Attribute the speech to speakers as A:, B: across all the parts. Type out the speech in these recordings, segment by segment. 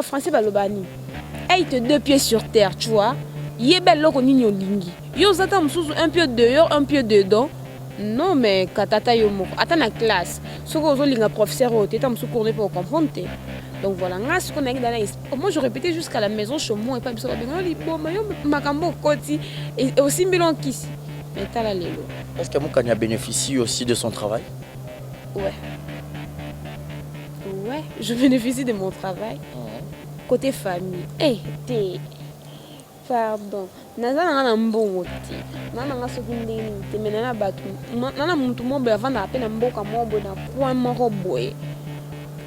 A: Français balobani. Hey, te deux pieds sur terre, tu vois. Yebel loko nini olingi. Yo zata msusu un pied dehors, un pied dedans. Non mais katata yo moko. Attends la classe. Soko ozo linga professeur o teta msusu courner pour comprendre. Donc voilà, ngas qu'on a dans la. Moi je répétais jusqu'à la maison chez moi et pas biso ba benga libo mayo makambo koti et aussi milon kisi. Mais t'as la lelo.
B: Est-ce que Moukania bénéficie aussi de son travail?
A: Ouais. Ouais, je bénéficie de mon travail. Côté famille. Eh, t'es. Pardon. Naza nanga mbongo ti. Nanga sokindeni te menana batu. Nana muntu mobe avant à peine mboka mobo na point moko boye.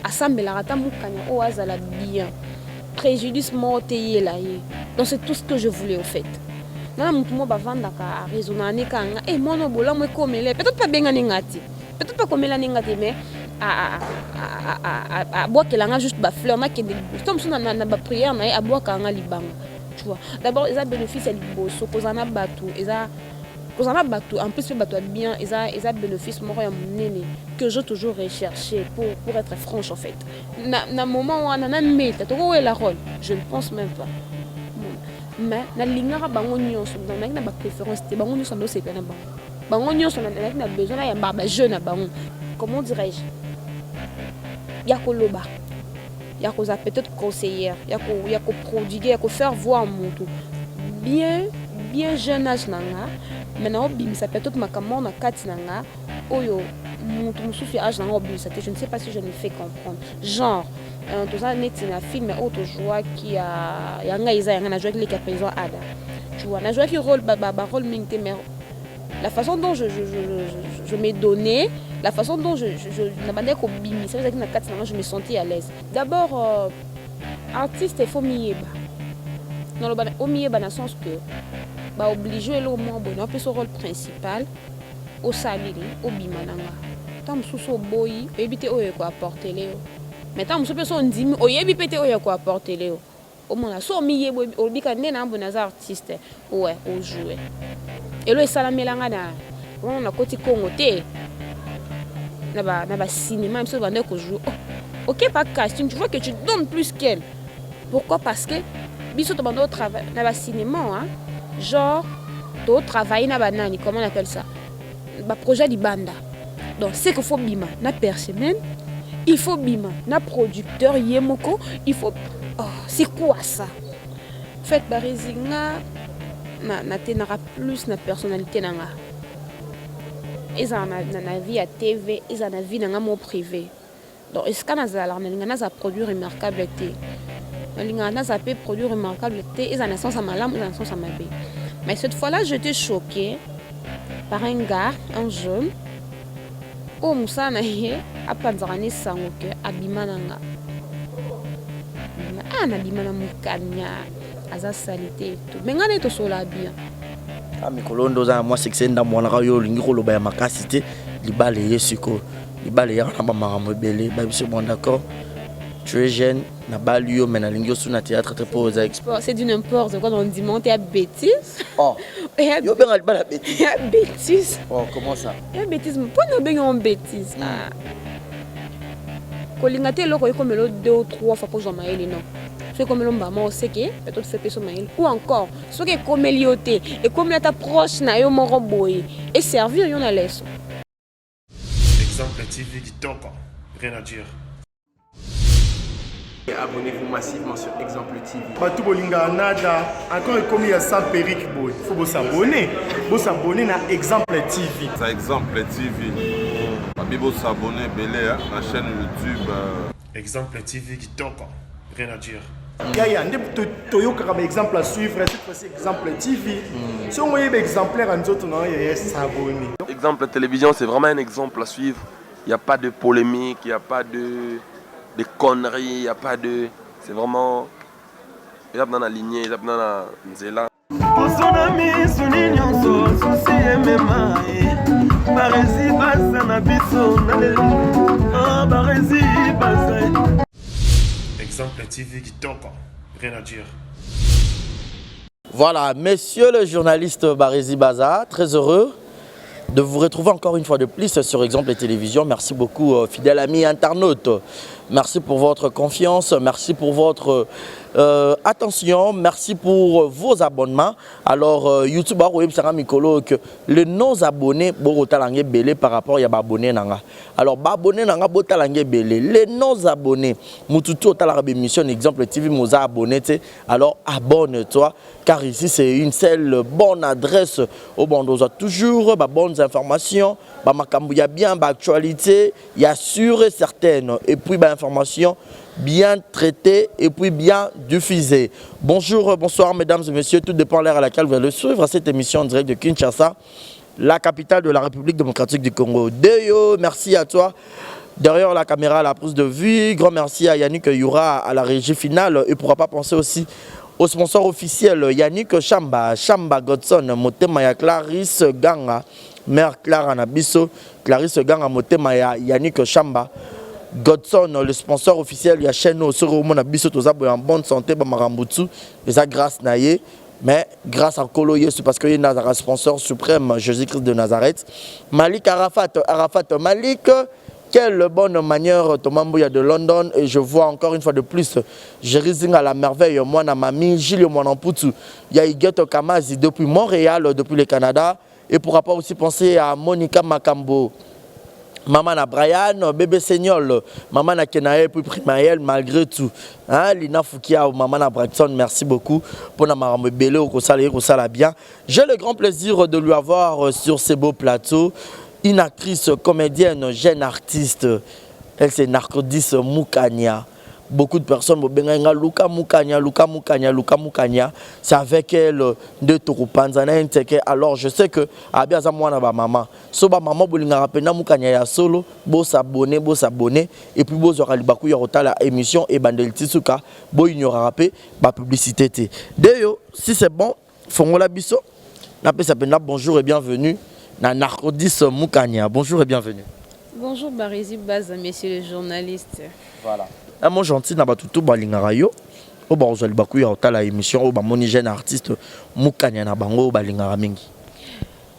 A: Assemblera rata Moukania o azala bien. Préjudice morte yela ye. Donc c'est tout ce que je voulais au fait. Nana muntu mobe avant à raisonner kanga. Eh mono bola mo komele. Peut-être pas benga ningati. Peut-être pas comme la ningati mais à boire qu'elle a juste ba fleur na kende comme ça na ba prière na à boire kanga libanga tu vois d'abord ils a bénéfice à liboso kozana batou ils a kozana batou en plus batou bien ils a bénéfice moko ya munene que j'ai toujours recherché pour être franche en fait na moment où on a meta to ko la rôle je ne pense même pas mais na lingara bango nyonso na ba préférence te bango nyonso ndo sepena bango nyonso na besoin ya ba jeune na bango comment dirais-je yako loba yako za peut-être conseillère yako prodiguer yako faire voir mon tout bien jeune âge nanga maintenant bimisa peut-être makamon na kati nanga oyo mutu musufi âge nanga bimisa je ne sais pas si je me fais comprendre genre tout ça net na film autre joie qui a yanga isa yanga na joie qui les présent ada tu vois na joie qui rôle rôle mingte mais la façon dont je m'ai donné, la façon dont je me sentais à l'aise. D'abord, artiste, il faut m'y dans le sens que obligé au moins bon après son rôle principal au saliri au bimananga tant sous boy éviter oyo ko apporter léo mais tant sous personne dit o yebi pété oyo ko apporter léo au moins so miye au bika nena bon artiste ouais au jouer et là ça la melanga na on a côté Congo té na ba cinéma même si on ko jouer OK pas casting tu vois que tu donnes plus qu'elle pourquoi parce que biso to bando travail na ba cinéma hein genre to travailler na banani comment on appelle ça ba projet di banda donc c'est qu'il faut bima na per semaine il faut bima na producteur yemoko il faut c'est quoi ça fait ba resinga na tenara plus na personnalité nanga ils en na vie à TV ils en a vie nanga mon privé donc est-ce qu'on a za produit remarquable té na za peut produit remarquable té ils en a sens à malam ils en sens à mabe mais cette fois-là j'étais choquée par un gars un jeune oh musa na ye apanzarani sango ke abima nanga na bima na mukanya aza salité tout mais ngane to sola bien
B: mais kolondo za moi c'est que c'est ndamona ka yo lingi ko loba ya makasité libale yesiko libale ya na mama mobele ba biso bon d'accord tu es jeune na balio mais na lingi sous na théâtre très pose
A: c'est du n'importe quoi on dit monter à bêtise
B: yo benga libala bêtise
A: ya bêtise
B: comment ça
A: ya bêtise pour no benga on bêtise kolinga te loko ko melo 2 ou 3 fois pour jamais non c'est comme le maman sait que peut-être fait personne mail ou encore ce qui est comme lioté et comme la ta proche na yo mon boy et servir yon a laisse
C: exemple TV qui toque rien à dire.
D: Abonnez-vous massivement sur Exemple TV.
E: Batou bolinga nada encore comme il y a ça Peric boy faut vous s'abonner na Exemple TV.
F: Ça Exemple TV. Bibo s'abonner belé à la chaîne YouTube
C: Exemple TV qui toque rien à dire.
E: Yaya ndé toyoka comme exemple à suivre cette fois-ci Exemple TV. Si on voyait exemplaire en autres non il y a s'abonner.
G: Exemple télévision c'est vraiment un exemple à suivre. Il n'y a pas de polémique, il n'y a pas de conneries, il n'y a pas de c'est vraiment il y a dans la lignée, il y a dans la nzela.
C: Exemple TV qui toque rien à dire.
B: Voilà, messieurs le journaliste Barézy Baza, très heureux de vous retrouver encore une fois de plus sur Exemple Télévision. Merci beaucoup, fidèles amis internautes. Merci pour votre confiance, merci pour votre attention, merci pour vos abonnements. Alors, YouTube a que les non-abonnés sont belé par rapport à les abonnés. Alors, les abonnés sont belé. Les non-abonnés, mututu la émission exemple TV moza abonné. Alors, abonne-toi, car ici c'est une seule bonne adresse au bon. On a toujours de bonnes informations, il y a bien d'actualité, il y a sûr et certaine. Et puis, information bien traitée et puis bien diffusée. Bonjour, bonsoir mesdames et messieurs, tout dépend de l'heure à laquelle vous allez suivre cette émission en direct de Kinshasa, la capitale de la République démocratique du Congo. Deyo, merci à toi. Derrière la caméra, la prise de vue, grand merci à Yannick Youra à la régie finale. Et pourra pas penser aussi au sponsor officiel Yannick Chamba Godson, Motema Clarisse Ganga, mère Clara Nabiso, Clarisse Ganga, Motema Yannick Chamba Godson, le sponsor officiel, il y a chaîne au Soromon Abiso, en bonne santé, Bamarambutu, et ça grâce Naye, mais grâce à Kolo Yesu, parce qu'il y a un sponsor suprême, Jésus-Christ de Nazareth. Malik Arafat Malik, quelle bonne manière, Tomambouya de London, et je vois encore une fois de plus, Jérusalem à la merveille, moi, Namami, Gilles Mwanamputu, il y a Igueto Kamazi depuis Montréal, depuis le Canada, et pourra pas aussi penser à Monica Makambo. Maman na Brian, bébé Seigneur, maman na Kenaël, puis Primaël, malgré tout. Hein, Lina Foukia, maman na Braxton, merci beaucoup pour nous belé au Kosala bien. J'ai le grand plaisir de lui avoir sur ces beaux plateaux. Une actrice, comédienne, jeune artiste. Elle c'est Narcodis Moukania. Beaucoup de personnes me disent Luka Moukania. C'est avec elle de Tokupanzana. Alors je sais que Abiaza Mwana ba maman. So ba maman bolinga rapena Moukania ya solo, bo s'abonner et puis bo zora libaku yorota la émission et bandel tisuka, bo ignora rapé ba publicité té. Deyo, si c'est bon, fongola biso. Napé sapena bonjour et bienvenue na Narcodis Moukania. Bonjour et bienvenue.
A: Bonjour Barési Baza, messieurs les journalistes.
B: Voilà. Un mot gentil na batutu balingara yo o ba ozali baku ya otala émission o ba moni jeune artiste Moukania na bango balingara mingi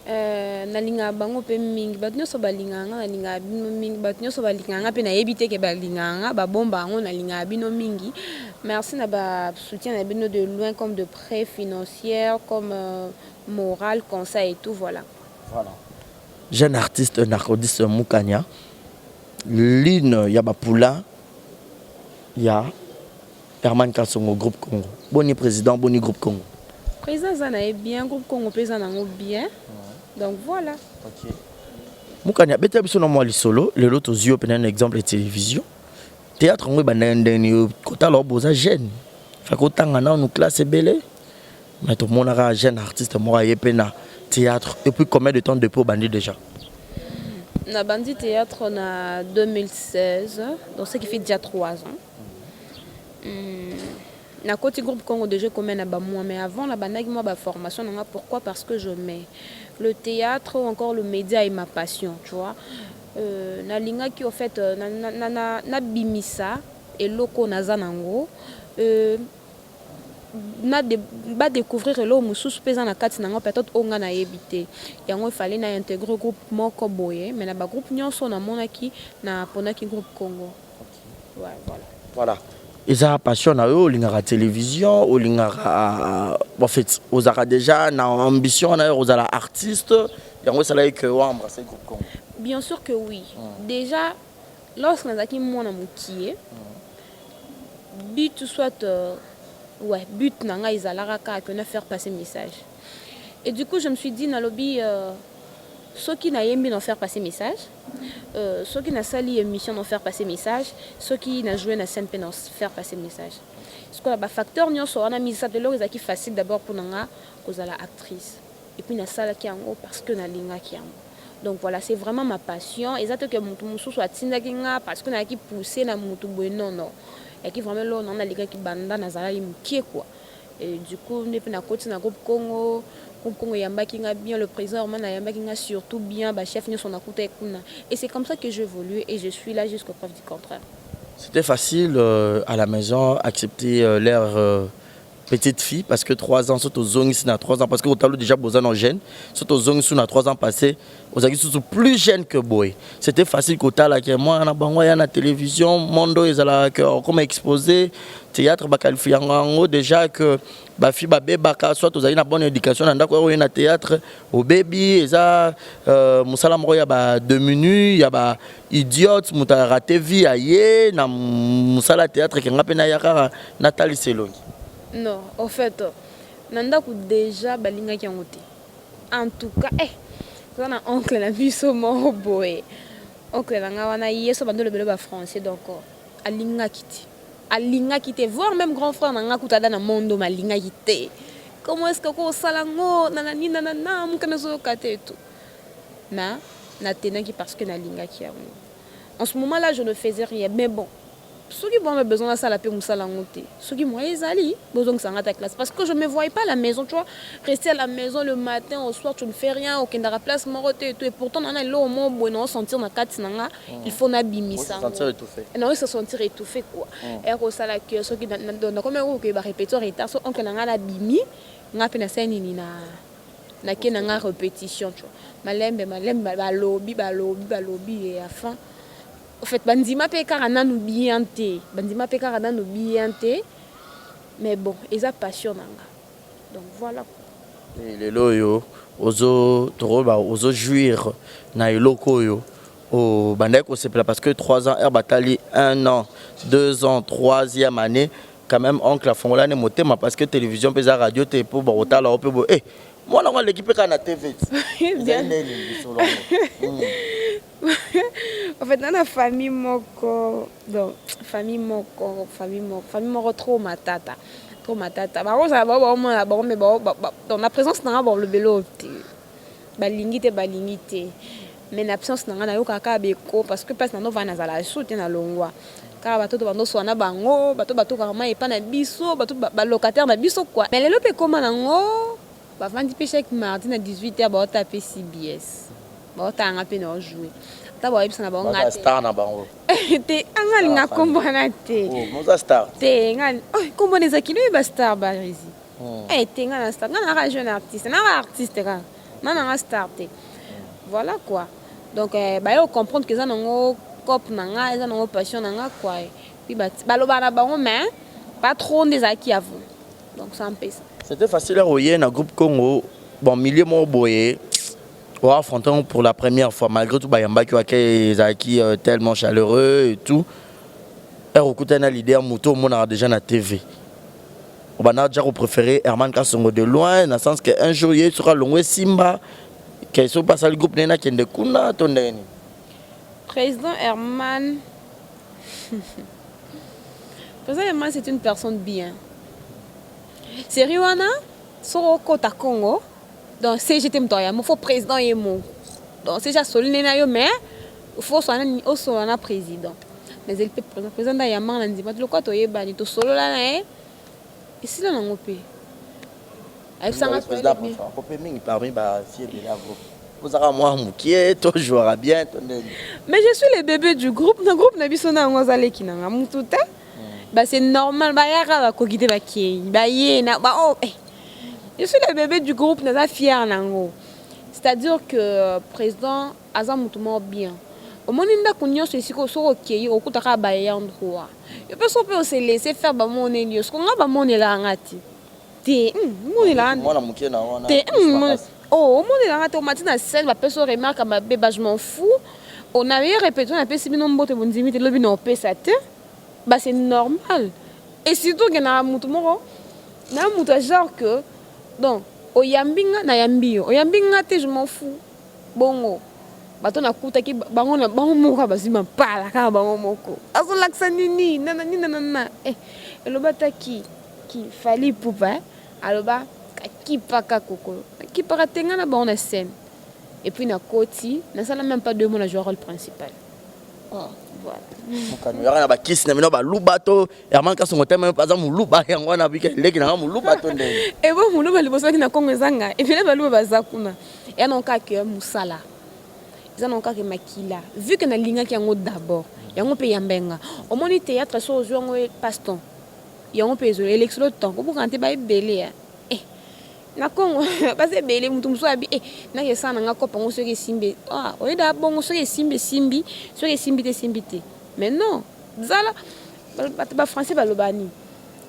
A: na linga bango pe mingi batnyo so balinganga na linga bino mingi batnyo so balinganga pe na yebite ke balinganga ba bomba ngo na linga bino mingi. Merci na ba soutien na bino de loin comme de près financière comme moral conseil et tout voilà.
B: Jeune artiste Narcodis Moukania Line Yabapula. Il y a Herman Kassongo, groupe Congo. Boni président, boni groupe Congo.
A: Président Zana est bien, groupe Congo président bien. Donc voilà.
B: Ok. Moukania, bete biso na moi li solo, le lot aux yeux un exemple de télévision. Théâtre ngwe bandendeni kota lo boza jeune. Fa ko tanga na nous classe belé. Mais tout le monde a jeune artiste moi yepena théâtre et puis combien de temps depuis bandi déjà?
A: Na bandi théâtre on a 2016, donc ce qui fait déjà 3 ans. Na côté groupe Congo déjà comme na ba moi mais avant la bandaki moi ba formation na pourquoi parce que je mets le théâtre ou encore le média est ma passion, tu vois. Na linga qui au fait na bimisa et loko naza nango na ba découvrir lo mususu pesa na kati nango peut-être onga na yebité yango il fallait na intégrer groupe moko boye mais na ba groupe nyonso na monaki na ponaki groupe Congo. Ouais,
B: voilà. Ils ont passion na eux, ils ont la télévision, ils ont en fait, ils ont déjà une ambition, ils ont la artiste, ils ont ça que embrasser groupe Congo.
A: Bien sûr que oui. Déjà lorsque nous avons mon amoukié, but soit ouais, but nanga izalara ka que faire passer message. Et du coup, je me suis dit na lobby ceux qui n'a yembi d'en faire passer message, ceux qui n'a sali émission d'en faire passer message, ceux qui n'a joué na scène d'en faire passer message. Ce qu'on a ba facteur nyo so on a mis ça de l'or qui facile d'abord pour nanga cause la actrice. Et puis na sala qui en haut parce que na linga qui en haut. Donc voilà, c'est vraiment ma passion. Et ça que mutu musu soit tinda kinga parce que na qui pousser na mutu boy non. Et qui vraiment là on a les gars qui banda na zala imkie quoi. Et du coup, on est na côté na groupe Congo. Congo yambaki nga bien, le président Orman yambaki nga surtout bien, bah chef nous son akuta ekuna. Et c'est comme ça que j'évolue et je suis là jusqu'au preuve du contraire.
B: C'était facile à la maison accepter l'air petite fille parce que 3 ans surtout zone ici na 3 ans parce que au déjà besoin en jeune surtout zone ici na 3 ans passé aux agues surtout plus jeune que boy c'était facile côté là que moi na bango ya na télévision mondo ezala que comme exposé théâtre ba qualifier ngo déjà que ba fille ba beba soit aux na bonne éducation na ndako na théâtre au baby eza musala moko ya ba 2 minutes ya ba idiote muta raté vie aye na musala théâtre que ngapena ya kara Nathalie Selongi.
A: Non, en fait, nandaku déjà balinga ki ngote. En tout cas, ça na oncle na biso mo boy. Oncle na wana yeso bandolo belo ba français donc alinga kiti. Alinga kiti voir même grand frère na ngakuta na mondo malinga kiti. Comment est-ce que ko salango nanani nanana mukana zo kate tout. Na tenaki parce que na linga ki ya. En ce moment-là, je ne faisais rien mais bon. Ceux qui ont besoin de ça, la paix, ceux qui m'ont besoin de ça à ta classe. Parce que je ne me voyais pas à la maison, tu vois. Rester à la maison le matin, au soir, tu ne fais rien, aucun de la place, et tout. Et pourtant, on a là au moins, bon, sentir dans 4 il faut n'abîmer ça.
B: Se sentir étouffé.
A: Non, il se sentir étouffé, quoi. Et au ça, là, que ceux qui ont comme un qui va répéter en retard, on a l'abîmer, on a fait une na répétition, tu vois. Malembe, balobi, et à la fin. En fait, bandima pe karana nous bien té. Bandima pe karana nous bien té. Mais bon, ils ont passion nanga. Donc voilà.
B: Les loyo, ozo jouir na iloko yo. Au bandeko c'est parce que 3 ans air batali 1 an, 2 ans, 3e année quand même oncle fongola ne motema parce que télévision pesa radio té pour botala ope bo moi na l'équipe kana TV. Bien.
A: En fait, dans la famille moko, donc famille moko trop matata. Bah ça va mais dans la présence n'a pas le bélo. Balingité. Mais l'absence n'a pas eu kaka beko parce que parce que nous va na la soute na longwa. Car bato bando so na bango, bato kama epa na biso, bato ba locataire na biso quoi. Mais les lope comme nango, ba vandi pe chaque mardi na 18h ba taper CBS. Ba ta nga pe na jouer. Ta ba ibisa na bango ngate.
B: Star na bango.
A: Te angali nga kombana te.
B: Oh, moza star.
A: Te ngali. Oh, kombona ezakilo ba star ba rizi. Te nga na star, nga jeune artiste, na artiste ka. Na star te. Voilà quoi. Donc ba yo comprendre que ça nango cop nanga, ça nango passion nanga quoi. Puis ba loba na bango mais pas trop des acquis à vous. Donc ça empêche.
B: C'était facile à royer dans groupe Congo. Bon milieu mo boyé. On affrontant pour la première fois malgré tout bayamba qui a des acquis tellement chaleureux et tout. Et au côté na l'idée moto mon a déjà na TV. On a déjà préféré Herman Kasongo de loin dans le sens que un jour il sera longé Simba qui est passe le groupe nena qui est de kuna tondeni.
A: Président Herman. Président Herman c'est une personne bien. C'est Riwana Soroko ta Congo. Donc CGT mtoya, il faut président et mon. Donc c'est déjà solide na yo mais il faut soit un président. Mais il peut président ya man ndi ba lokwa to yeba ni to solo la na ici là ngopé. Avec ça on
B: président on peut mingi parmi ba fier de la groupe. Vous avez moi mukie to jouera bien to.
A: Mais je suis le bébé du groupe, le groupe na biso na ngozale kinanga mututa. Bah c'est normal ba yaka ba kokite ba ki. Ba ye na ba oh je suis le bébé du groupe, nous sommes fiers. C'est-à-dire que le président a bien. Au moment où nous sommes ici, nous sommes OK, nous sommes endroit. Je peux se laisser faire mon élio. Ce qu'on a mon élangati. Oh, mon élangati, au matin à 7, la personne remarque à ma bébé, je m'en fous. On avait répété, on a fait si nous sommes bon limite, le bino pesate. Bah c'est normal. Et surtout que na mutumo, na mutu genre que donc oyambinga na yambio oyambinga te je m'en fous bongo bato na kuta ki bango na bango moko bazima pala ka bango moko azo laksa nini nana eloba taki ki fali poupa aloba ki paka koko ki para tenga na bango na scène et puis na koti na sala même pas 2 mois na jouer rôle principal. Voilà.
B: Il y a ba kiss na mino ba lubato Herman Kasongo tema pas mu luba yango na bike leki na mu lubato ndenge.
A: Et bon mu luba liboso ki na Kongo zanga et puis ba luba bazakuna. Et non ka que musala. Ils non ka que makila. Vu que na linga ki yango d'abord. Yango pe yambenga. Au moni théâtre so zo yango paston. il y a un peu isolé l'exlo temps pour quand tu vas belé eh na Congo parce que belé mutu muso abi eh na yesa na ngako pango soki simbi ah on est d'abord soki simbi soki simbi te mais non zala ba français ba lobani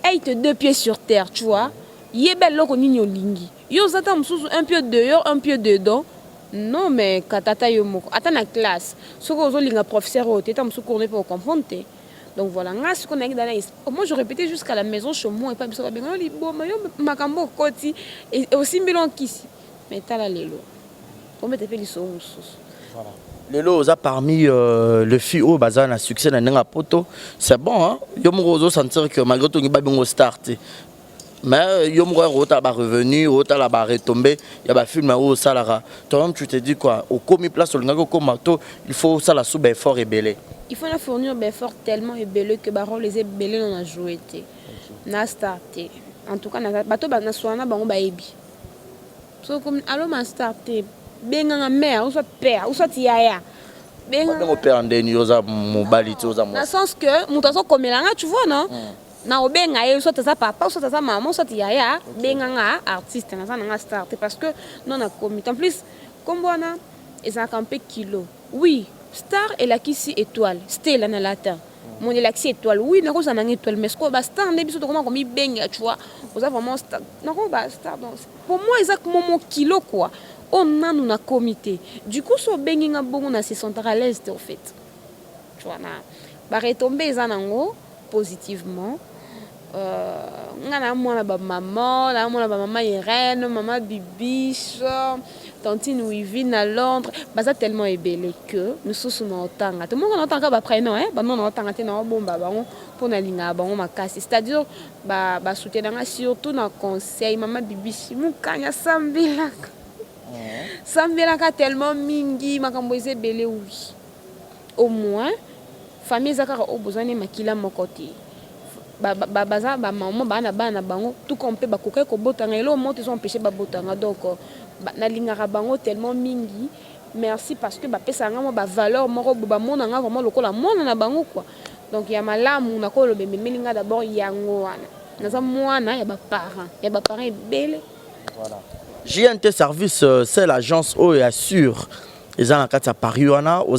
A: hey te deux pieds sur terre tu vois yebel loko nini olingi yo zata mususu un pied dehors un pied dedans. Non, mais quand tu as la classe, ce que tu as professeur, tu as pour comprendre. Donc voilà, moi je répétais jusqu'à la maison chez moi et pas besoin de et aussi bilan qu'ici. Mais tu as la lélo. Comment tu fais les sons?
B: Voilà. Lélo, parmi les filles au bazar, a succès dans la poto, c'est bon, hein? Yo me sentir que malgré tout, il n'y a pas de start. Mais il y a un revenu, il y a un retombé, il y a un film où ça toi-même tu te dis quoi, au commis place au marteau, il faut ça la sous fort et belé.
A: Il faut la fournir fort tellement et belé que baron les belé on a joué na starté. En tout cas na bato ba na soana bango ba ebi. So comme allo ma starté benga na mère ou soit père ou soit yaya.
B: Benga mon père ndeni yoza mobalité yoza moi.
A: Dans le sens que mutaso komelanga tu vois non? Na obenga ye soit ça papa soit ça maman soit yaya benga nga artiste na ça nga star parce que non na comité en plus comme bona et ça campé kilo oui star et la kisi étoile stella na latin mon élaxi étoile oui na ko ça na étoile mais ce ko ba star ne biso comment comme benga tu vois vous avez vraiment star na ko ba star donc pour moi exactement mon kilo quoi on a nous na comité du coup so benga nga bongo na se sentir à l'aise en fait tu vois na ba retomber ça nango positivement. Ngana mwana ba maman, la mwana ba maman Irène, maman Bibiche, tantine Wivine à Londres, baza tellement ébélé que nous sommes en tanga. Tout le monde en tanga ba prénom hein, ba non en tanga te na bon ba bango pour na linga bango makasi. C'est-à-dire ba soutenir surtout dans conseil maman Bibiche mukanya sambela. Sambela ka tellement mingi makambo ébélé oui. Au moins famille zakara au besoin makila mokoté. Baza ba maman bana bango tout qu'on peut bakoka ko botanga elo mo te sont empêché ba botanga donc na lingara bango tellement mingi merci parce que ba pesa nga mo ba valeur moko ba mona nga vraiment lokola mona na bango quoi donc ya malamu na ko lo be melinga d'abord yango wana naza mwana ya ba parents belle
B: voilà JNT service c'est l'agence où assure ils ont à Paris, aux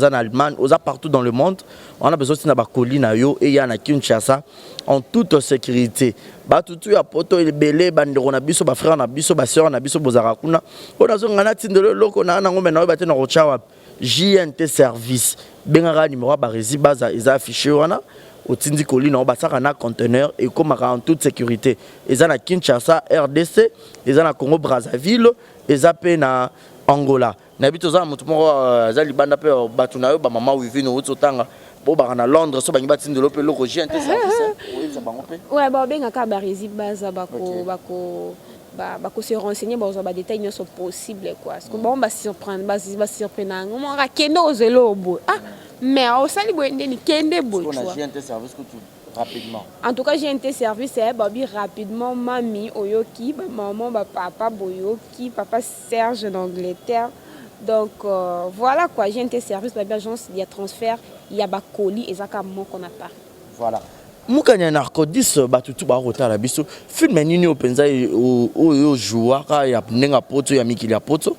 B: en Allemagne, aux partout dans le monde. On a besoin de la colline et il y a à Kinshasa en toute sécurité. Batutu ya poto il belé bandero na biso ba frère na biso ba sœur na biso bozarakuna. On a besoin ngana tindelo loko na ngombe na ba te na rochawa JNT service. Bengara numéro ba rési baza ils affiché wana au tindi colline on ba saka na conteneur et comme en toute sécurité. Ils ont à Kinshasa RDC, ils ont à Congo Brazzaville, ils ont na Angola. N'habite za mutu moko za libanda pe batu na yo ba mama wivine utotanga bo ba na Londres so ba ngibati ndelo pe loko JNT service oui ça bango pe
A: ouais ba benga ka ba rési baza bako se renseigner ba za ba détails nyonso possible quoi parce que bon ba surprendre ba surprendre on ra kendo zelo bo ah mais au sali bo ndeni kende bo tu vois
B: JNT service que tu rapidement
A: en tout cas JNT service c'est babi rapidement mami oyoki ba maman ba papa boyoki papa Serge d'Angleterre. Donc voilà quoi, j'ai un service de l'agence, il y a transfert, il y a des colis et ça qu'on a pas.
B: Voilà. Mukanya narcodis batutu ba rota la biso film nini openza o jouaka ya nenga poto ya mikili ya poto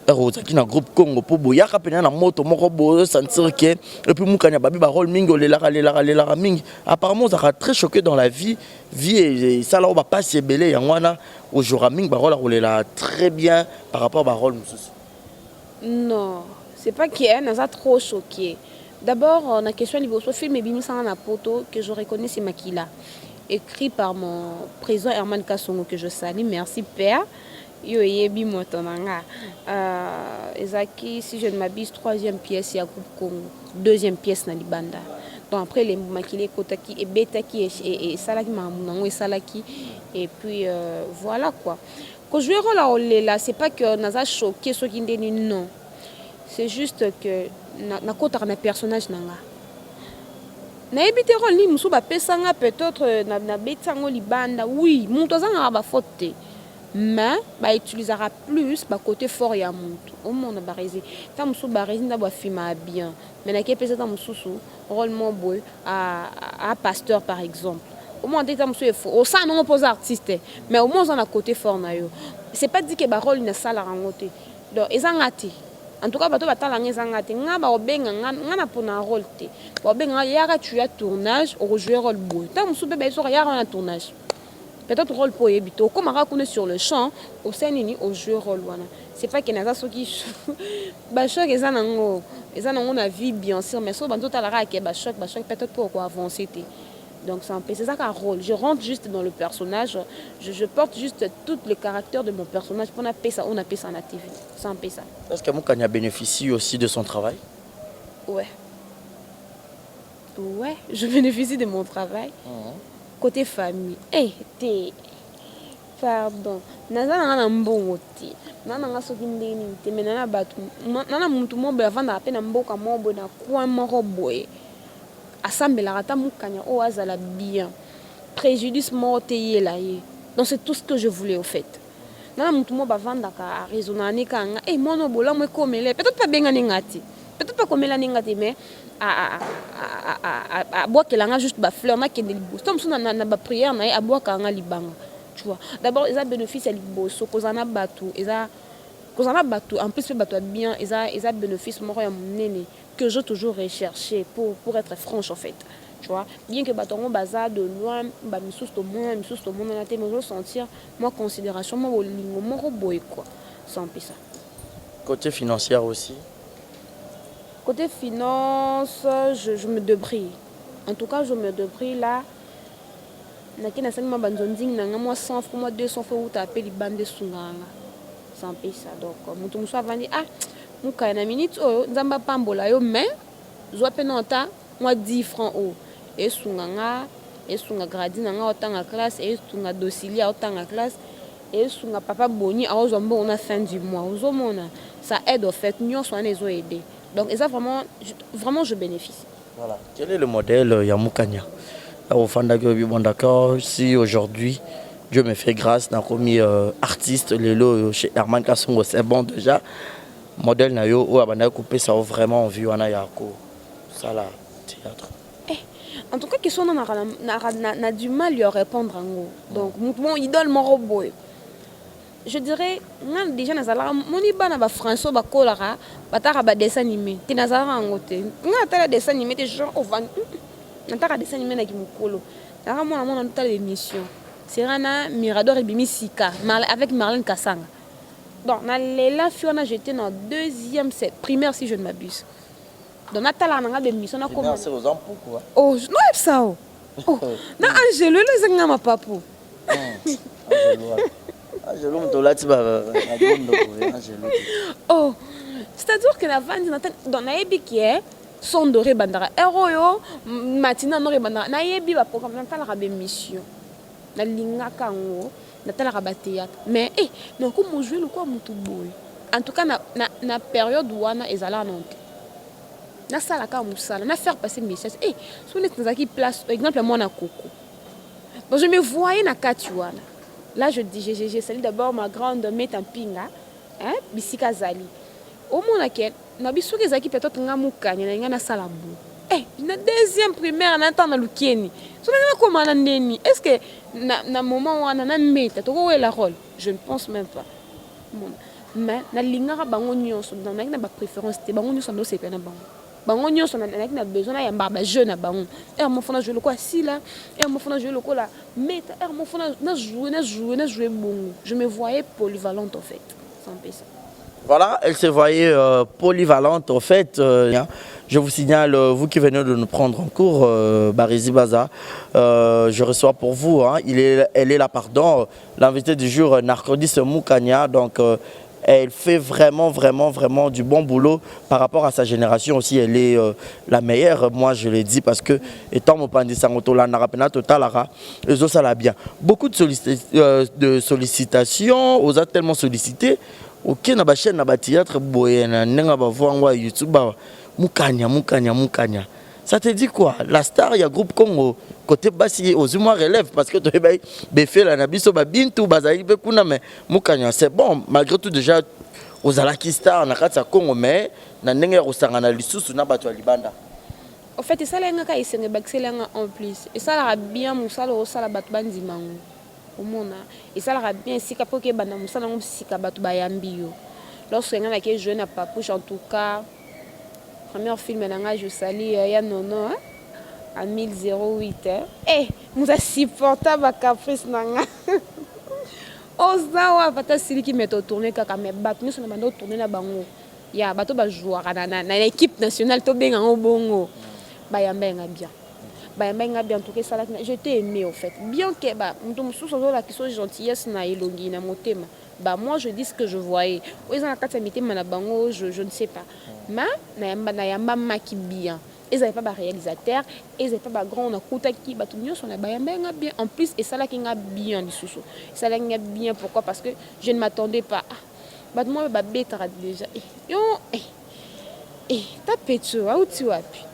B: erota ki na groupe Congo po boyaka pena na moto moko bo sentir que et puis mukanya babi ba rôle mingi olela mingi apparemment ça a très choqué dans la vie et ça là on va pas se belé yangwana au jour mingi ba rôle olela très bien par rapport ba rôle mususu.
A: Non, c'est pas qu'elle nous a trop choqué. D'abord, on a question niveau soit film et bimisa na poto que je reconnais c'est Makila, écrit par mon président Herman Kassongo que je salue, merci père. Yo yebi motonanga. Ezaki si je ne m'abuse troisième pièce il y a groupe Congo, deuxième pièce na libanda. Donc après les Makile Kotaki et Betaki et Salaki Mamunango et Salaki et puis voilà quoi. Quand je vais là, c'est pas que nous a choqué ce qui est non. C'est juste que na kota na personnage nanga. Na ebité rôle ni musu ba pesanga peut-être na betango libanda. Oui, muntu zanga ba faute. Mais ba utilisera plus ba côté fort ya muntu. Au monde ba rési. Ta musu ba rési na ba fima bien. Mais na ke pesa ta mususu rôle mon boy à pasteur par exemple. au moins des hommes faux au sein non opposé artiste mais au moins on a côté fort na yo c'est pas dit que ba rôle na sala rangote donc ezangati en tout cas bato batala ngezangati nga ba obenga nga na pona rôle te ba obenga yaka tu as tournage au jouer rôle boy tant musu bebe so yaka na tournage peut-être rôle pour ebito comme raconter sur le champ au scène au jouer rôle wana c'est pas que naza soki ba choc ezanango na vie bien sûr mais so banto tala ka ba choc peut-être pour avancer te. Donc c'est ça qu'un rôle. Je rentre juste dans le personnage, je porte juste tous les caractères de mon personnage. On appelle ça en TV. C'est un peu ça.
B: Est-ce que Moukania bénéficie aussi de son travail?
A: Ouais. Ouais, je bénéficie de mon travail. Côté famille. Pardon. Naza na mbongo ti. Nana nga soki ndeni te mais nana batu. Nana muntu mo ba vanda pe na mboka mo bo na coin moko boye. Assemblée rata mukanya o azala bien préjudice morté là yé donc c'est tout ce que je voulais au fait nana mutu mo bavanda ka raisonner kanga mono bola mo komele peut-être pas benga ngati peut-être pas komela ngati mais a bois que langa juste ba fleur na kende liboso tom suna na ba prière na a bois kanga libanga tu vois d'abord ils a bénéfice à liboso kozana batu en plus batu bien ils a bénéfice moko ya munene que j'ai toujours recherché pour être franche en fait tu vois bien que batongo baza de loin ba misous to moins na te mais je sentir moi considération moi bolingo moko boy quoi c'est un peu ça
B: côté financier aussi
A: côté finance je me débrouille en tout cas je me débrouille là nakina sangima banzonzing nanga moi 100 francs moi 200 francs ou taper les bandes sunganga c'est un peu ça donc mutu muso avandi muka na minute oyo nzamba pambola yo mais zo pe nota moi 10 francs o esunga gradine nga otanga classe esunga dosilia otanga classe esunga papa boni azo mbongo na fin du mois ozomona ça aide au fait nyonso ana ezo aider donc ça vraiment je bénéficie.
B: Voilà, quel est le modèle Yamukanya au Fandagio bon d'accord si aujourd'hui Dieu me fait grâce n'a commis artiste lelo chez Herman Kasongo c'est bon déjà modèle na yo ou abanda couper ça vraiment en vue wana yako ça là théâtre
A: en tout cas question n'a du mal lui répondre en gros donc mon idole mon robot je dirais déjà nazala moni bana ba français ba kolara bataka ba dessin animé ti nazala ngote ngata dessin animé te genre au van nataka dessin animé na kimukolo naka mona tala émission Serana Mirador et Bimisika avec Marlène Kassanga. Donc, là, j'étais dans deuxième primaire si je ne m'abuse. Donc, Natala n'a pas de mission.
B: C'est aux ampoules quoi.
A: Oh, je n'ai pas ça. Oh, non, Angelo, les gens n'ont pas pour.
B: Angelo, on l'a dit,
A: oh, c'est-à-dire que la vente dans la qui est son doré bandara. Héros, matina doré bandara. Na yebi va programme Natala a des missions. Na linga kango Natala a théâtre. Mais non comme jouer le quoi mutu boy. En tout cas na période où ana ezala nonte. Na sala ka musala, na faire passer message. Sur les qui place exemple moi na Coco. Donc je me voyais na Katuana. Là je dis j'ai salué d'abord ma grande mère Tampinga, Bisika Zali. Au moins que na biso kezaki peut-être ngamukanya na sala bu. Na deuxième primaire na temps na Lukieni. So na comment na ndeni? Est-ce que na moment wana na meta to ko la rôle? Je ne pense même pas. Mais na lingara bango nyonso na na ba préférence te bango nyonso ndo sepe na bango. Bango nyonso na besoin ya ba jeune na bango. Mo fona jouer le quoi si là, mo fona jouer le quoi là. Meta mo fona na jouer bongo. Je me voyais polyvalente en fait. C'est un peu ça.
B: Voilà, elle se voyait polyvalente en fait. Je vous signale, vous qui venez de nous prendre en cours, Barizi Baza, je reçois pour vous, elle est là, pardon, l'invité du jour, Narcodis Moukania, donc elle fait vraiment du bon boulot par rapport à sa génération aussi, elle est la meilleure, moi je l'ai dit parce que étant mon pandisangoto la narapena totalara, les autres ça l'a bien. Beaucoup de sollicitations, aux a tellement sollicité. Ok, na ba chaîne na ba théâtre boye na nenga ba voir YouTube Moukania. Ça te dit quoi? La star il y a groupe Congo côté bassi aux humains relève parce que tu es fait la nabiso ba bintu bazali be kuna mais Moukania c'est bon malgré tout déjà aux alaki star na kata Congo mais na nenga osanga na lisusu na bato libanda.
A: En fait, ça là nga isenga baxelanga en plus. Et ça la bien musala o sala batu bandimango. Omona. Et ça la bien sika poke bana musala ngo sika batu bayambi yo. Lorsque nga na ke jeune à Papouche en tout cas premier film nanga je salue ya nono à 1008 eh nous a supporta ba caprice nanga. Ozawa pata sili ki meto tourner kaka me batu nous na bando tourner na bango. Ya bato ba joueur na équipe nationale to benga ngo bongo. Bayambenga bien. Bayambenga bien tout que ça je t'ai aimé au fait. Bien que ba mutu mususu zo la kiso gentillesse na elongi na motema. Bah moi je dis ce que je voyais. Ils ont la carte mitema na bango, je ne sais pas. Mais na yamba maki bien. Ils n'avaient pas de réalisateur, ils n'avaient pas de grand nakuta qui batu nyo son na bayambenga bien. En plus et ça là qui nga bien du susu. Ça là nga bien pourquoi parce que je ne m'attendais pas. Bah moi ba bêta déjà. Yo t'as pété où tu vas puis.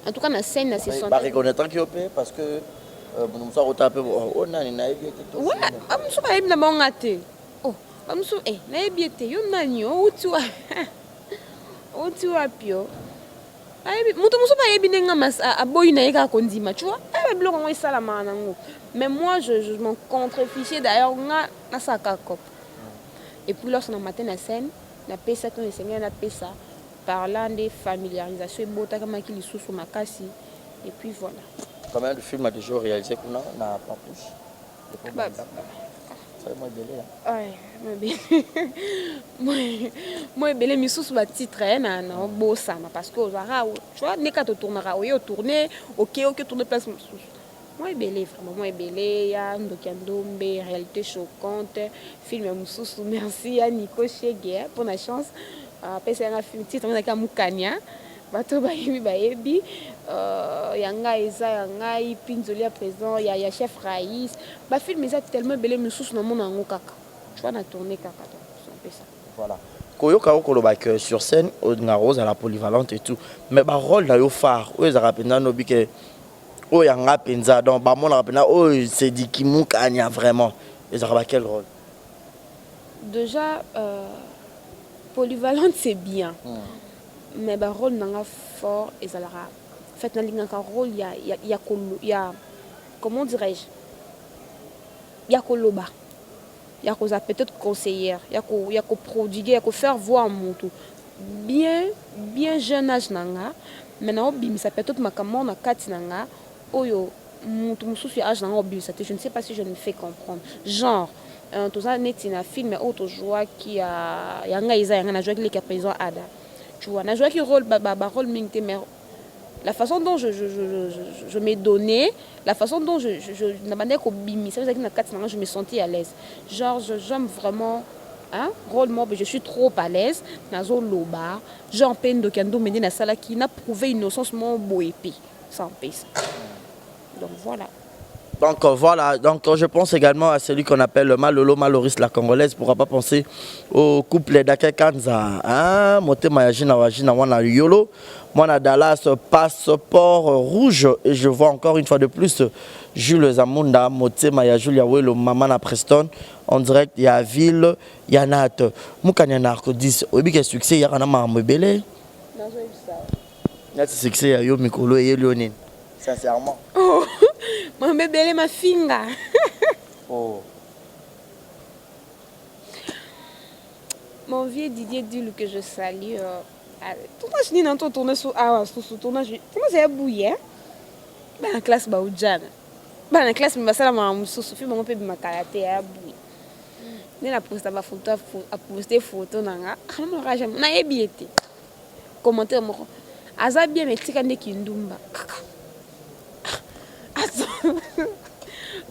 A: En tout cas, la scène, c'est son.
B: Bah, reconnaître qu'il y a parce que nous sommes retapés. Oh, non, il y a bien.
A: Ouais, nous sommes pas bien bon gâté. Oh, nous sommes na bien té. Yo nani où tu vas? Où tu vas pio? Ay, nous sommes pas bien nga mas a boy na eka kondima, tu vois? Eh, bloc on est ça la manango. Mais moi, je m'en contrefichais d'ailleurs na saka cop. Et puis lorsque on a matin la scène, na pesa quand les seigneurs na pesa. Parlant des familiarisations, et puis voilà.
B: Combien de films a déjà réalisé qu'on a Papouche? C'est moi belé.
A: Ouais, moi belé mais sous le titre na beau ça parce que tu vois n'est qu'à te tourner au tourner OK tourner place moi belé vraiment moi belé ya ndokiandombe réalité choquante film mususu merci à Nico Cheguer pour la chance. Après c'est un film titre on a mukanya bato bayebi yanga eza yanga ipinzoli à présent ya chef Raïs ba film eza tellement belé mususu na mona ngo kaka tu vois na tourner kaka c'est un peu ça
B: voilà koyoka okoloba que sur scène na rose à la polyvalente et tout mais ba rôle na yo phare o ezaka penda no bike o yanga penza donc ba mona penda o c'est dit kimukanya vraiment ezaka ba quel rôle
A: déjà polyvalente c'est bien mais le rôle n'est fort et ça en fait dans le rôle il y a comment dirais-je il y a koloba il y a peut-être conseillère il y a prodiguer il y a faire voir mon tout bien jeune âge nanga mais na obi ça peut-être makamon na kati nanga oyo mutu mususu âge nanga obi ça je ne sais pas si je me fais comprendre genre tout ça net na film autre joie qui a yanga isa yanga na joie qui est présent ada tu vois na joie qui rôle rôle mingte mais la façon dont je m'ai donné la façon dont je na bande ko bimi ça veut dire que na kati nanga je me sentais à l'aise genre j'aime vraiment hein rôle moi je suis trop à l'aise nazo loba genre peine de kando mené na sala qui n'a prouvé innocence mon boépi sans pèse donc voilà.
B: Donc voilà, donc je pense également à celui qu'on appelle Malolo Maloris la Congolaise. Pourra pas penser au couple d'Ake Kanza. Hein? Moté Mayajina Wajina Wana Yolo. Moi, Dallas, passeport rouge. Et je vois encore une fois de plus Jules Zamunda, Moté Mayajulia Welo, Mamana Preston. En direct, il y a Ville, il y a Nat. Moukanya Narco 10. Obi que succès, il y a un Mambele. Il y a succès, il y a Yo Mikolo et Léonine. Sincèrement.
A: Oh, mon bébé, elle est ma finga.
B: Oh.
A: Mon vieux Didier Dulu que je salue. Tournage ni dans ton tournage sur tournage. Comment c'est bouillir? Bah en classe bah oudjana. Bah en classe mais ça là ma souffle mon peu ma karaté à bouillir. Ni la poste ba photo a poster photo nanga. Ah non rage na ebiete. Commentaire mo. Aza bien mais tika ndeki ndumba.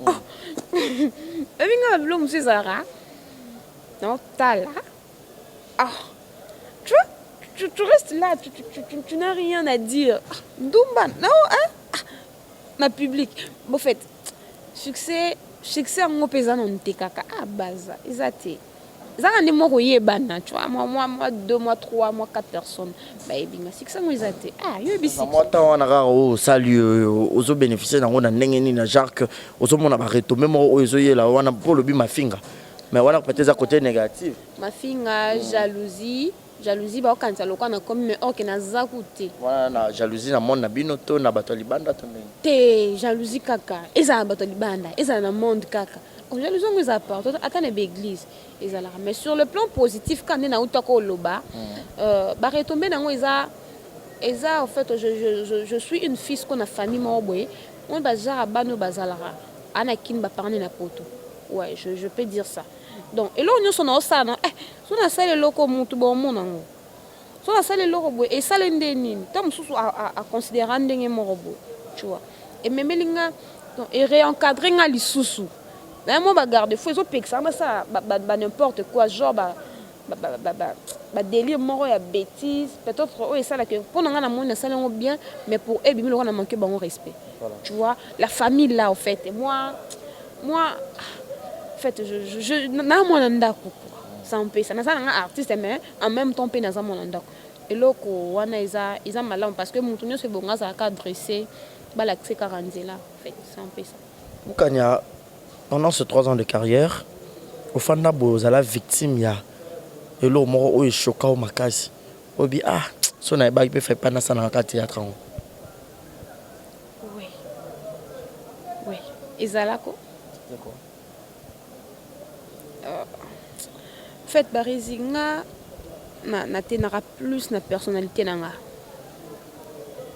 A: Oh. Non, t'as là. Ah. Tu restes là, tu n'as rien à dire. Dumba, non, hein? Ma public. Bon, fait, succès en mon paysan, on était caca. Ah, baza, ils ont ça on moi tu vois moi 2 mois 3 mois 4 personnes bah et bien c'est que ça moi ils étaient ah yo bisi
B: moi tant on a au salut aux bénéficiaires dans on a n'engeni na Jacques aux mon a retomber moi aux là on a pour le bi ma finga mais on a peut-être à côté négatif
A: ma finga jalousie jalousie ba okanisa lokwa na komi mais ok naza kuti
B: wana na jalousie na monde na bino to na bato libanda to ndenge
A: te jalousie kaka ezala bato libanda ezala na monde kaka jalousie ngo eza partout ata na église ezalaka mais sur le plan positif quand na uta ko loba ba retomber nango eza en fait je suis une fille qu'on a famille mo boye on bazara bano bazalaka ana kin ba parler na poto ouais je peux dire ça donc et là on son ça non so na sale loko mutu bo mona ngo so na sale loko boye et sale ndeni tam susu à considérer ndenge mo robo tu vois et même linga donc et réencadrer nga lisusu mais moi ba garder faut so peksa ça ba n'importe quoi genre ba délire moro ya bêtise peut-être oh ça là que pour nga na monde ça là bien mais pour eux bimi on a manqué bon respect voilà. Tu vois la famille là en fait et moi en fait je na mon ndako ça on peut ça na ça nga artiste mais en même temps pe na za mon ndako et loko wana isa malamu parce que mutu nyo se bonga ça ka dresser ba l'accès 40 là en fait ça on peut ça
B: Mukanya pendant ces 3 ans de carrière au fanda bozala victime ya elo moko oyo choka o makasi obi so na ba pe fait pas na ça na ka théâtre ngo
A: oui ezalako
B: d'accord
A: fait barizinga na tenara plus na personnalité nanga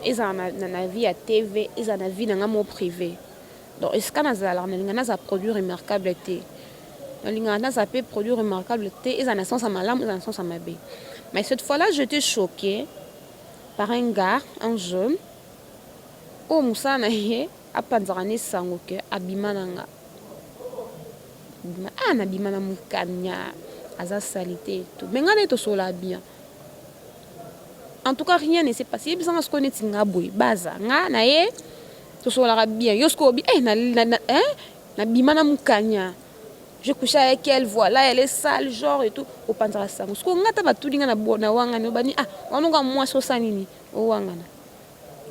A: eza na vie à TV eza na vie nanga mo privé donc est-ce que nazala na za produit remarquable té na za peut produit remarquable té eza na sens à malam eza na sens à mabe mais cette fois-là j'étais choquée par un gars un jeune o musana ye apanzarane sango ke abimananga na bimana mukanya aza salité et tout mais ngana to sola bien en tout cas rien ne s'est passé il besoin de se connaître ngabwe baza nga na ye to sola bien yosko bi na bimana mukanya je couchais avec elle voilà elle est sale genre et tout au panzara sango ce ko ngata batulinga na bona wanga no bani wanonga moi so sanini o wanga na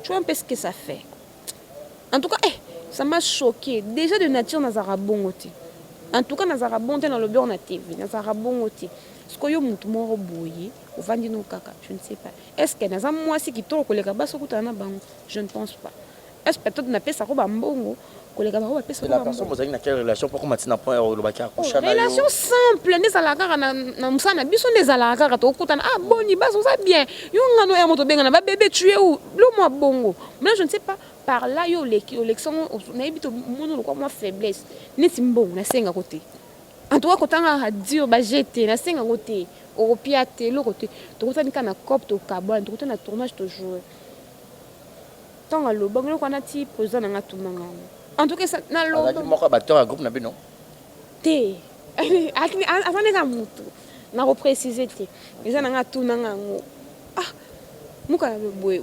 A: tu vois un peu ce que ça fait en tout cas ça m'a choqué déjà de nature nazara bongote en tout cas nazara bonte dans le bureau na TV nazara bongote ce que yo mutu moko boye ovandi no kaka je ne sais pas est-ce que naza moi si kitoko koleka baso kutana bango je ne pense pas est-ce peut-être na pesa ko bambongo koleka ba pesa ko
B: la personne vous avez une quelle relation pour comment tina point au lobaki akoucha na
A: relation simple ne sala kaka na musana biso ne sala kaka to kutana boni baso ça bien yo ngano ya moto benga na ba bébé tué ou lo moi bongo mais je ne sais pas par là yo l'élection na ebito mono ko moi faiblesse neti mbongo na senga côté en tout cas kotanga radio ba jeter na senga côté au piate lo côté to kotani kana cop to kabwa to kotana tournage to jouer tant lo bango ko na ti posa na ngatumanga en tout cas ça na lo
B: moko batteur à groupe na bino
A: te avant na mutu na repréciser te eza na ngatunanga ngo muka boye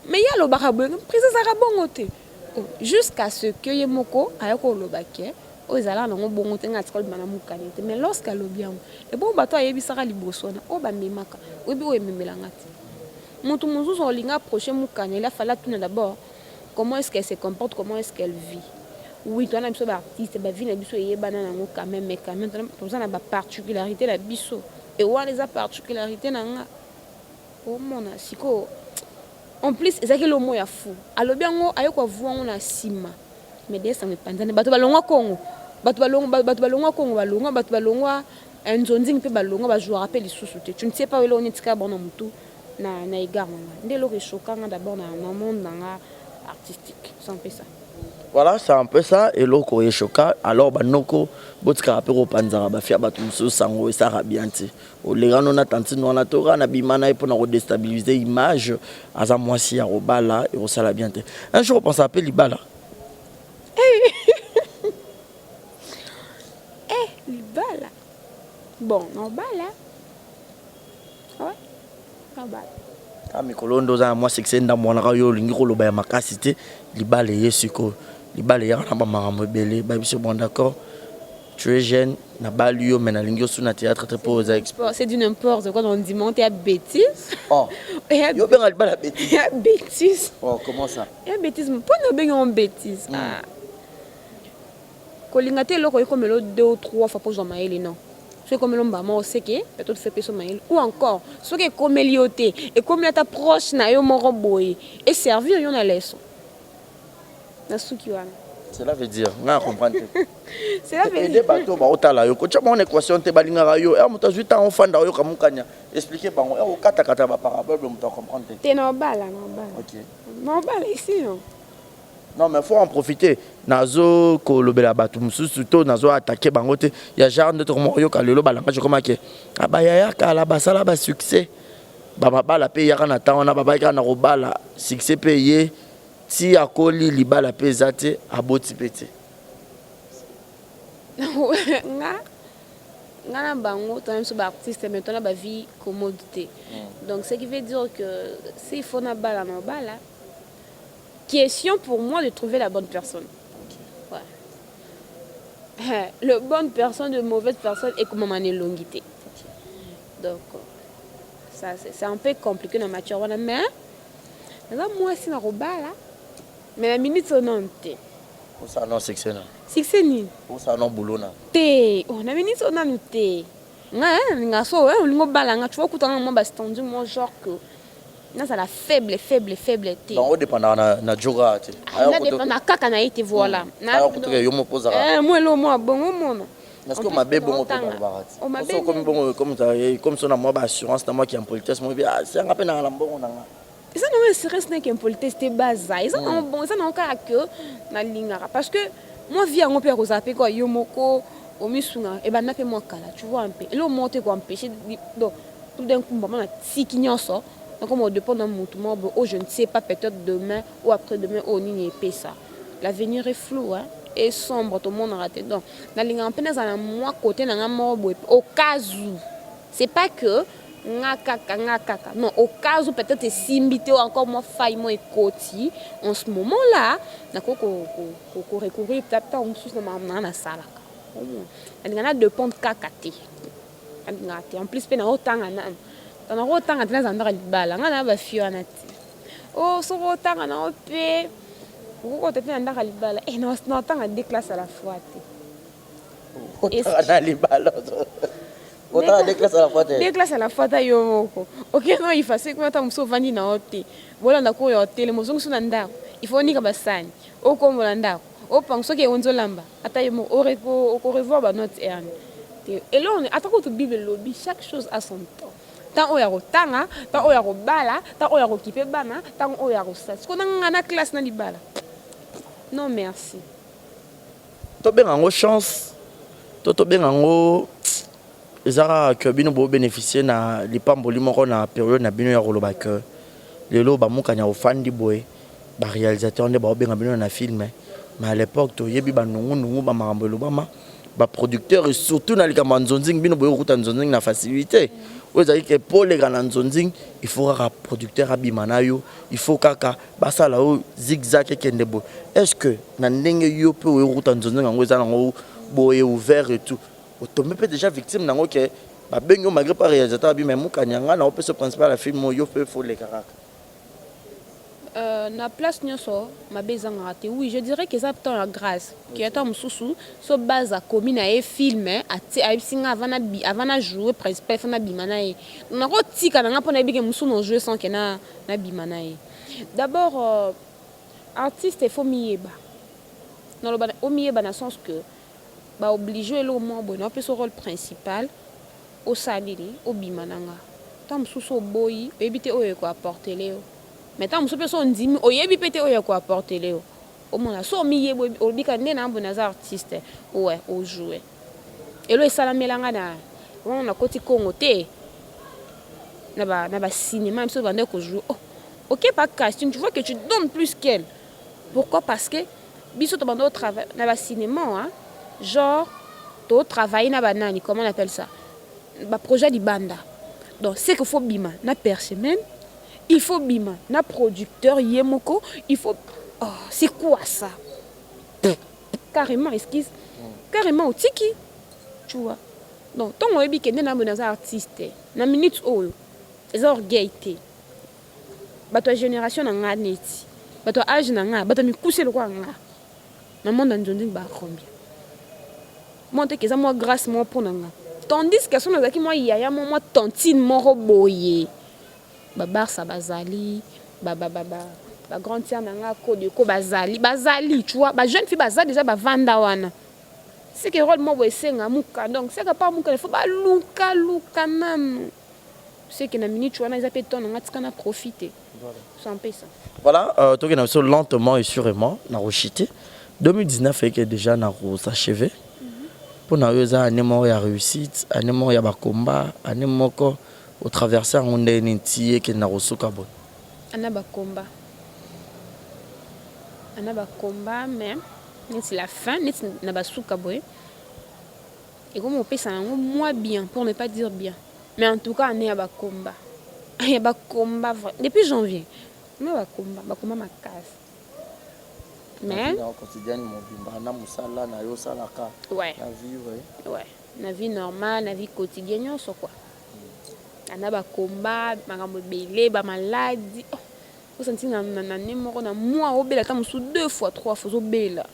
A: mais ya lo baka boye préciser ça bongo te jusqu'à ce que yemoko ayako lo baké ozala na ngo bongo te ngatikol bana mukani te mais lorsque lo bien et bon bato ayebisaka libosona o ba memaka obi o ememelanga te mutu muzuzo olinga approcher mukani il a fallu tout d'abord comment est-ce qu'elle se comporte, comment est-ce qu'elle vit. Oui, tu as un artiste, la vie na biso yebana nango quand même mais quand même tu as une particularité la biso et on les a particularité nanga oh mon asiko en plus ezaki le mot ya fou alors bien ngo ayoko voir on a sima mais des ça me panzane bato balongwa Congo bato balongwa Congo balongwa nzonzing pe balongwa ba jouer rappel lisusu te tu ne sais pas où on est tika bon mutu na égard nanga ndelo ke chokanga d'abord na monde nanga artistique c'est un peu ça
B: voilà c'est un peu ça et loko est choquant alors banoko botika rapero panzara ba fia batu musu sango ça ra bien ti o legano na tantino na tora na bimana pour na redéstabiliser image aza mwasi ya robala et ça la bien ti un jour on pense appeler libala
A: libala bon non bala ouais non bala
B: mikolo ndoza moi succès ndamona ka yo lingi ko loba ya makasi te libale yesuko libale ya na ba makambo ebele ba biso bon d'accord tu es jeune na balio mais na lingi osu na théâtre très posé
A: c'est du n'importe quoi on dit monter à bêtise
B: yo benga libala bêtise
A: ya bêtise
B: comment ça
A: ya bêtise pour no benga on bêtise kolinga te loko ikomelo 2 ou 3 fois pour jamaeli non soki comme lomba moko seke peut-être fait peso mayele ou encore soki ekomeli yo te ekomeli ata proche na yo moko boye eservir yo na leso na suki wana.
B: Cela veut dire nga comprendre
A: cela veut
B: aider
A: dire
B: bato ba otala yo ko tshama on équation te balingaka yo e moto azwi temps ofanda yo kamukanya expliquer bango e okata kata ba parabole moto comprendre
A: te na bala
B: OK
A: na bala ici non.
B: Non mais faut en profiter nazo ko lobela bato mususu to nazo attaquer bango te ya genre de tomo yo kalelo balanga je comme que abaya ya kala basala ba succès ba mabala pe ya kana taona baba kana robala succès payé si akoli libala pe zate aboti pete
A: nga na bango to même so ba artiste mais to na ba vie commodité. Donc ce qui veut dire que s'il faut na bala question pour moi de trouver la bonne personne. Ouais. Le bonne personne, de mauvaise personne et comment on est longité. Donc, ça c'est un peu compliqué dans la matière. Mais, moi, c'est un robot là. Mais la minute sonante.
B: Où ça non succès là?
A: Succès ni.
B: Où ça non boulot là?
A: Té. Oh, la minute sonante. Nga so, on lingo balanga. Tu vois que tu as un moment tendu, mon genre que. Non, c'est la faible.
B: Donc, on dépend na joga.
A: On dépend na kaka na été voilà.
B: Na ko yo mo posa.
A: Moi lo moi bon mon.
B: Est-ce que ma bébé bon peut barbat? Comme ça na moi ba assurance na moi qui en politesse moi bien c'est un peu na la bon na.
A: Ça non c'est reste n'est qu'un politesse te baza. Ça non bon ça non ka que na lingara parce que moi vie en père ozape quoi yo moko omisunga e ba na pe moi kala tu vois un peu. Et là monter quoi empêcher donc tout d'un coup maman na tikinyoso. Donc, on dépend d'un mouvement, oh, je ne sais pas, peut-être demain ou après-demain, oh, n'y a pas ça. L'avenir est flou, hein, et sombre, tout le monde a raté. Donc, dans les gens, moi, côté, au cas où, c'est pas que, non, au cas où, peut-être, c'est simbité ou encore moi, faille, moi, et côté, en ce moment-là, d'accord, qu'on recourir, peut-être, on sous dans la salle. Il y a deux ponts de cacaté. En plus, il y a autant de dans le temps quand les andra libala ngana ba fiona ti oh so rotanga na ope ko tete andra libala et non temps à deux classes à la fois ti
B: na libala autant deux classes à la fois ti
A: deux classes à la fois ta yo moko OK non il faut c'est que ta muso vandi na ote bola ndako yo hotel mozongo suna ndako il faut nika basani o kombo na ndako o pangso ke onzo lamba ata yo o revoir ba note et là on attends que tu bible lobby chaque chose a son temps. Tant oya rotanga, tant oya robala, tant oya rokipe bana, tant oya rosas. Qu'on a na classe na libala. Non merci.
B: To ben en chance. To ben en ezara que bino bo bénéficier na lipamboli moko na période na bino ya roloba que lelo ba mukanya ofandi boy ba réalisateur ne ba ben bino na film mais à l'époque to yebi ba nungu ba makambo lobama ba producteur et surtout na likamba nzonzing bino boyo kuta nzonzing na facilité. Vous avez que pour les grands nzonzing, il faut un producteur abimanayo, il faut kaka basa là où zigzag et kendebo. Est-ce que na ndenge yo pe o route nzonzing ngo za ngo boye ouvert et tout. Otombe peut déjà victime nango que ba bengo malgré pas réalisateur abi même kanyanga na opé ce principal la film yo pe faut les karaka.
A: Na place nyoso ma bezanga raté oui je dirais que ça peut la grâce qui est un sous so base à commune et film a singa avant jouer principal fana bimana e na ko tika na ngapona bike musu no jouer sans que na bimana e d'abord artiste il faut mieba dans le au mieba dans sens que ba obligé le moins bon on peut son rôle principal au saliri au bimananga tam sous boy éviter o ko apporter léo. Maintenant, je suis un dimi, au yebi pété au quoi apporter léo. Au moins, so mi yebo au bikande na bon artiste, ouais, au jouer. Et le salamelanga na, on a côté congoté. Na ba cinéma, même si on ko joue. Oh, OK, pas casting, tu vois que tu donnes plus qu'elle. Pourquoi? Parce que biso to bando travail na ba cinéma hein. Genre to travailler na ba nani, comment on appelle ça? Ba projet di banda. Donc c'est qu'il faut bima na per semaine. Il faut bima na producteur yemoko, il faut oh, c'est quoi ça? Carrément excuse. Carrément au tiki. Tu vois. Donc ton webi kende na bon artiste. Na minute oyo. Les orgueillité. Bato génération na nganeti. Bato âge na nga, bato mi coucher le quoi nga. Na monde nzonding ba combien. Monte que ça moi grâce moi pour nga. tandis que son azaki moi yaya moi tantine moko boye ba barsa bazali ba grande sœur nanga ko bazali tu vois ba jeune fille bazali déjà ba vanda wana c'est que rôle moi boye senga muka donc c'est que pas muka il faut ba luka nanu c'est que na minute wana ils appellent ton nanga tikana profiter sans payer ça
B: voilà toi qui n'a pas lentement et sûrement na rochité 2019 est déjà na s'achever pour na yoza année mort ya réussite année mort ya ba combat année moko au traverser on est ntié que na rosuka bon
A: ana ba combat mais c'est la fin net na ba suka boy et comme on peut ça moins bien pour ne pas dire bien mais en tout cas on est à ba combat depuis janvier mais ba combat ma case mais ouais la vie normale la vie quotidienne on so quoi ana ba combat makambo belé ba maladie on sentit na numéro na moi obela ta musu 2 fois 3 fois obela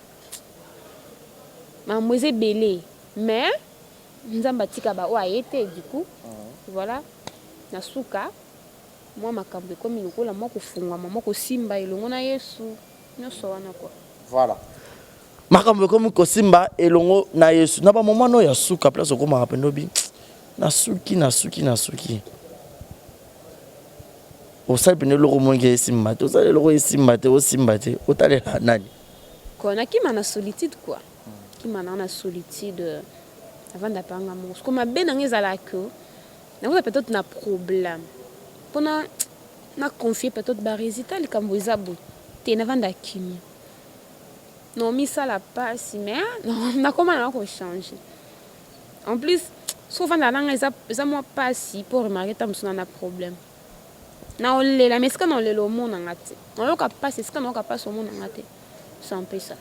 A: ma moise belé mais nzamba tika ba wa été du coup voilà na suka moi makambo comme lokola moi kufungwa mama ko simba elongo na Yesu nyoso wana quoi
B: voilà makambo comme ko simba elongo na Yesu na ba moment no ya suka place ko ma penobi na suki o sal pene lo monge simba to sal lo simba te o tale nani
A: kona ki mana solitude quoi ki mana na solitude avant d'apprendre mon comme ben ngeza la que na peut-être na problème pona na confier peut-être ba résital comme vous aboté na vanda kimi non mi ça la passe mais non na comment on va changer en plus souvent la langue ça moi pas si pour remarquer tam son na problème na ole la mais ce que non le monde ngate on le pas c'est ce que non pas au monde ngate c'est un peu ça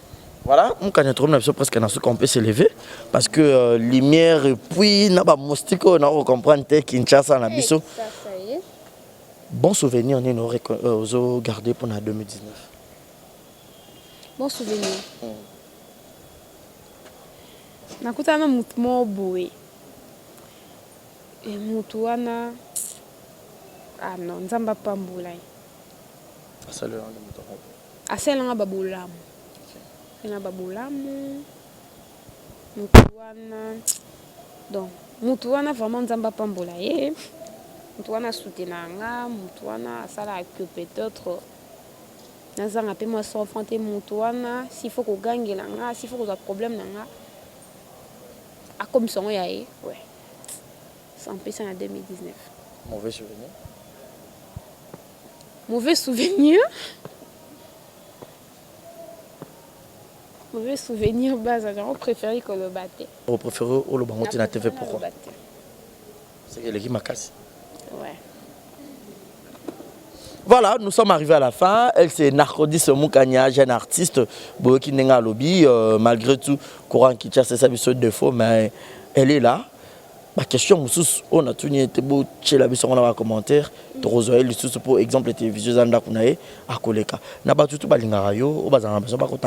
B: voilà on quand trop presque na ce qu'on peut s'élever parce que lumière et puis na ba mostiko na comprendre te Kinshasa na biso
A: ça y est
B: bon souvenir on est garder pour 2019
A: bon souvenir nakutana mutu mo boye et mutu wana ah non nzamba pambula aselanga babulamu na babulamu mutu wana donc mutu wana vraiment nzamba pambula ye mutu wana soutenanga mutu wana asala que peut-être nazanga pe moi sans affronter mutu wana s'il faut ko gangela nga s'il faut ko za problème nanga a comme son yaé ouais c'est un peu ça en 2019 mauvais souvenir base genre préféré que le batté
B: vous préférez au le bango na TV pourquoi c'est l'équipe Makasi
A: ouais.
B: Voilà, nous sommes arrivés à la fin. Elle c'est Narcodis Moukania, jeune artiste, qui n'est pas lobby, malgré tout, courant qui tient ses habitudes de faux, mais elle est là. Ma question, on a tout été beau, chez la vision, on a un commentaire, Torozoël, pour exemple, les télévisions à Koleka. N'a pas tout balingarayo, on va en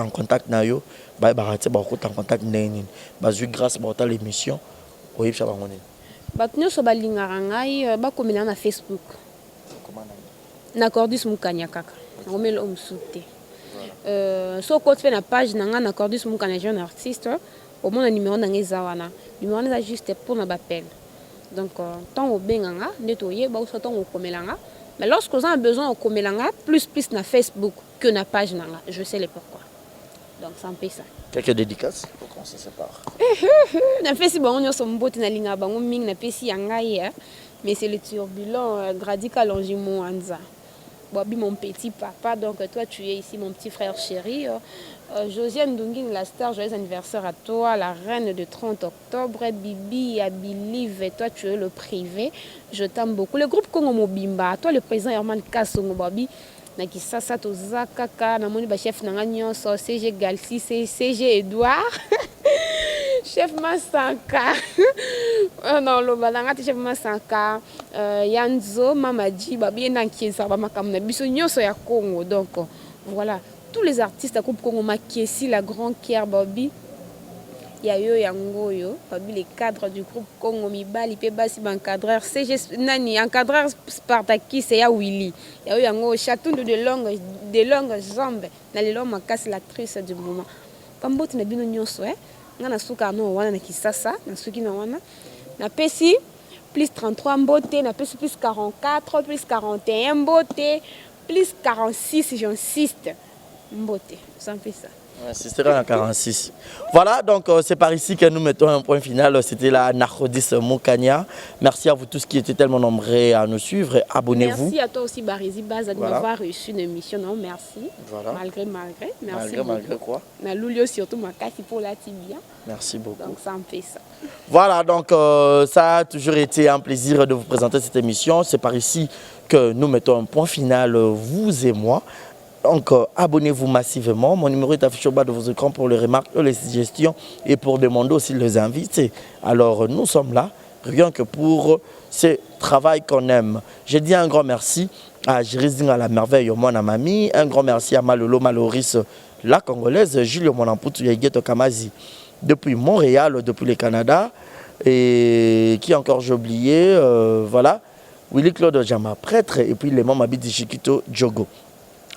B: contact nayo, en contact nayo, grâce à l'émission, oui, ça va on est.
A: Batnyo so balingarangai, ba komela na Facebook. Na Cordis Moukania kaka. Romelo omsute. So ko fait na page nanga na Cordis Moukania jeune artiste, au moins numéro nanga zawana. Numéro na juste pour na bapel. Donc tant au benganga, netoye ba so tant au komelanga. Mais lorsque vous avez besoin au komelanga, plus na Facebook que na page nanga, je sais le pourquoi. Donc ça en fait ça.
B: Quelques dédicaces pour qu'on se sépare.
A: Na fait bon on so mbote na linga bango ming na pesi yangai mais c'est le turbulent Gradika Longimo Anza. Bobi mon petit papa, donc toi tu es ici mon petit frère chéri. Josiane Dunging, la star, joyeux anniversaire à toi, la reine de 30 octobre. Bibi, I believe, et toi tu es le privé. Je t'aime beaucoup. Le groupe Congo Mobimba, toi le président Herman Kassongo Babi. Nakisasa Tozaka Kaka, Namoni ba chef Nanganyo, CG Galsi, CG Edouard. Chef Masanka. Non, le balanga chef Masanka. Yanzo, Mamadi, Babi Nankiesa, Bamakamna, Bissonyo Soya Congo. Donc voilà, tous les artistes à groupe Congo Makiesi, la grande Kier Babi. Il y a eu Yangoyo, parmi les cadres du groupe Congo Mibali, Pebasi, encadreur, Nani, encadreur Spartakis, et Willy. Il y a eu Yango, chacun de longues jambes, dans les longues casse l'actrice du moment. Pambot na bino nyonso, ngana suka no wana na kisasa, na suki na wana. Na pesi, plus 33 mbote, na pesi plus 44, plus 41 mbote, plus 46, j'insiste. Mbote, ça fait ça.
B: C'est en 46. Voilà, donc c'est par ici que nous mettons un point final. C'était la Narcodis Moukania. Merci à vous tous qui étaient tellement nombreux à nous suivre. Abonnez-vous.
A: Merci à toi aussi, Barizi Baza, de m'avoir reçu une émission. Non, merci.
B: Voilà.
A: Malgré. Merci.
B: Malgré quoi?
A: Na Lulio surtout ma casse pour la tibia.
B: Merci beaucoup.
A: Donc ça me fait ça.
B: Voilà, donc ça a toujours été un plaisir de vous présenter cette émission. C'est par ici que nous mettons un point final, vous et moi. Donc, abonnez-vous massivement. Mon numéro est affiché au bas de vos écrans pour les remarques, les suggestions et pour demander aussi les invités. Alors, nous sommes là, rien que pour ce travail qu'on aime. Je dis un grand merci à Jérizing à la merveille, mon amami. Un grand merci à Malolo Maloris, la Congolaise, Julio Monamputu Yegeto Kamazi, depuis Montréal, depuis le Canada. Et qui encore j'ai oublié, voilà, Willy Claude Jama, prêtre, et puis les membres Abidi Chiquito Djogo.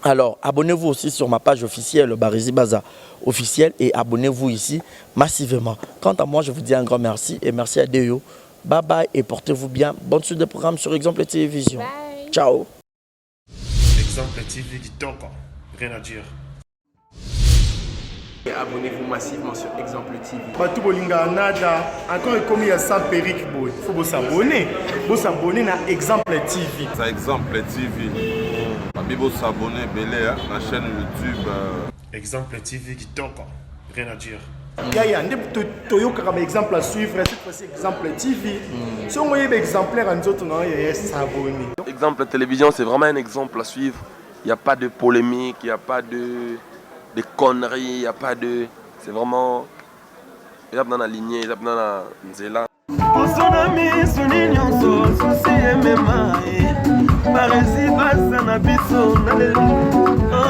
B: Alors, abonnez-vous aussi sur ma page officielle, Barizi Baza officielle, et abonnez-vous ici massivement. Quant à moi, je vous dis un grand merci et merci à Deyo. Bye bye et portez-vous bien. Bonne suite de programme sur Exemple Télévision.
A: Bye.
B: Ciao.
C: Exemple TV qui toque, rien à dire.
D: Et abonnez-vous massivement sur Exemple TV.
E: Batou bolinga nada, encore comme il y a 100 périques, il faut vous s'abonner. Vous s'abonner à Exemple TV.
F: C'est Exemple TV. Bibo s'abonner belé la chaîne YouTube.
C: Exemple TV qui toque, rien à dire.
E: Il y a un exemple à suivre, cette fois-ci Exemple TV. Si on voit un exemplaire, nous autres, on va s'abonner.
G: Exemple télévision, c'est vraiment un exemple à suivre. Il n'y a pas de polémique, il n'y a pas de conneries, il n'y a pas de... C'est vraiment... Il y a dans la lignée, il y a dans la nzela.